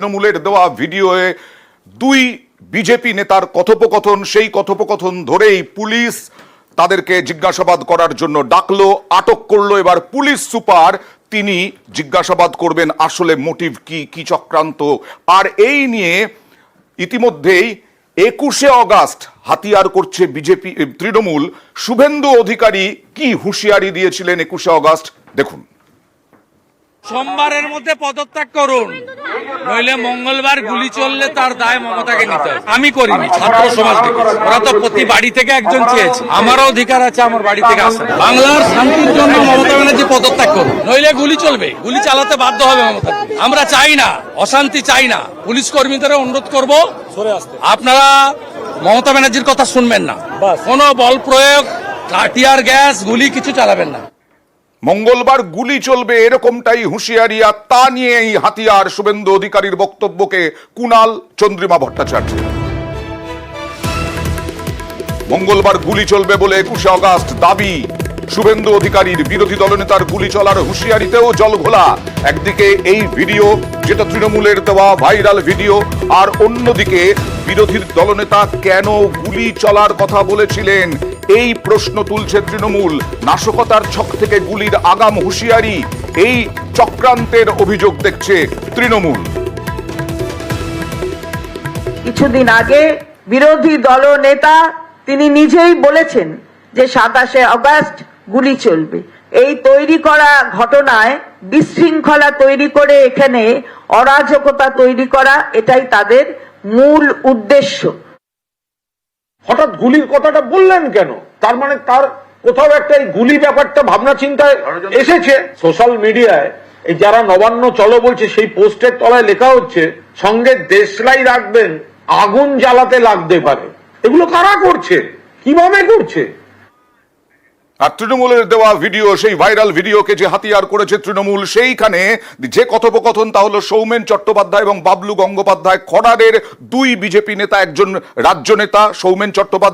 তৃণমূলের দেওয়া ভিডিওয়ে দুই বিজেপি নেতার কথোপকথন, সেই কথোপকথন ধরেই পুলিশ তাদেরকে জিজ্ঞাসাবাদ করার জন্য ডাকলো, আটক করলো। এবার পুলিশ সুপার তিনি জিজ্ঞাসাবাদ করবেন আসলে মোটিভ কি, কি চক্রান্ত। আর এই নিয়ে ইতিমধ্যেই 21শে অগাস্ট হাতিয়ার করছে বিজেপি, তৃণমূল। শুভেন্দু অধিকারী কি হুঁশিয়ারি দিয়েছিলেন 21শে অগাস্ট দেখুন। সোমবারের মধ্যে পদত্যাগ করুন, নইলে মঙ্গলবার গুলি চললে তার দায় মমতাকে নিতে হবে। আমি করিনি, ছাত্র সমাজ ডেকেছে। ওরা তো প্রতি বাড়ি থেকে একজন চেয়েছে, আমারও অধিকার আছে আমার বাড়ি থেকে আসে। বাংলার শান্তির জন্য মমতা ব্যানার্জি পদত্যাগ করুন, নইলে গুলি চলবে, গুলি চালাতে বাধ্য হবে মমতা। আমরা চাই না, অশান্তি চাই না। পুলিশ কর্মীদের অনুরোধ করবো আপনারা মমতা ব্যানার্জির কথা শুনবেন না, কোনো বল প্রয়োগ, টিয়ার গ্যাস, গুলি কিছু চালাবেন না। মঙ্গলবার গুলি চলবে এরকমটাই হুঁশিয়ারি, আর তা নিয়ে এই হাতিয়ার শুভেন্দু অধিকারীর বক্তব্যকে কুণাল চন্দ্রিমা ভট্টাচার্য। মঙ্গলবার গুলি চলবে বলে 21শে অগাস্ট দাবি শুভেন্দু অধিকারীর। বিরোধী দলনেতার গুলি চলার হুঁশিয়ারিতেও জলঘোলা। একদিকে এই ভিডিও যেটা তৃণমূলের দেওয়া ভাইরাল ভিডিও, আর অন্যদিকে বিরোধী দলনেতা কেন গুলি চলার কথা বলেছিলেন এই প্রশ্ন তুলছে তৃণমূল। নাশকতার ছক থেকে গুলির আগাম হুঁশিয়ারি, এই চক্রান্তের অভিযোগ দেখছে তৃণমূল। কিছুদিন আগে বিরোধী দলনেতা তিনি নিজেই বলেছেন যে 27শে অগাস্ট গুলি চলবে। এই তৈরি করা ঘটনায় বিশৃঙ্খলা তৈরি করে এখানে অরাজকতা তৈরি করা, এটাই তাদের মূল উদ্দেশ্য। হঠাৎ গুলির কথাটা বললেন কেন? তার মানে তার কোথাও একটা এই গুলি ব্যাপারটা ভাবনা চিন্তায় এসেছে। সোশ্যাল মিডিয়ায় এই যারা নবান্ন চলো বলছে সেই পোস্টের তলায় লেখা হচ্ছে সঙ্গে দেশলাই রাখবেন, আগুন জ্বালাতে লাগতে পারে। এগুলো কারা করছে, কিভাবে করছে? আর তৃণমূলের দেওয়া ভিডিও, সেই ভাইরাল ভিডিওকে যে হাতিয়ার করেছে তৃণমূল, সেইখানে যে কথোপকথন তা হলো সৌমেন চট্টোপাধ্যায় এবং বাবলু গঙ্গোপাধ্যায়, খড়ারের দুই বিজেপি নেতা, একজন রাজ্য নেতা সৌমেন চট্টোপাধ্যায়।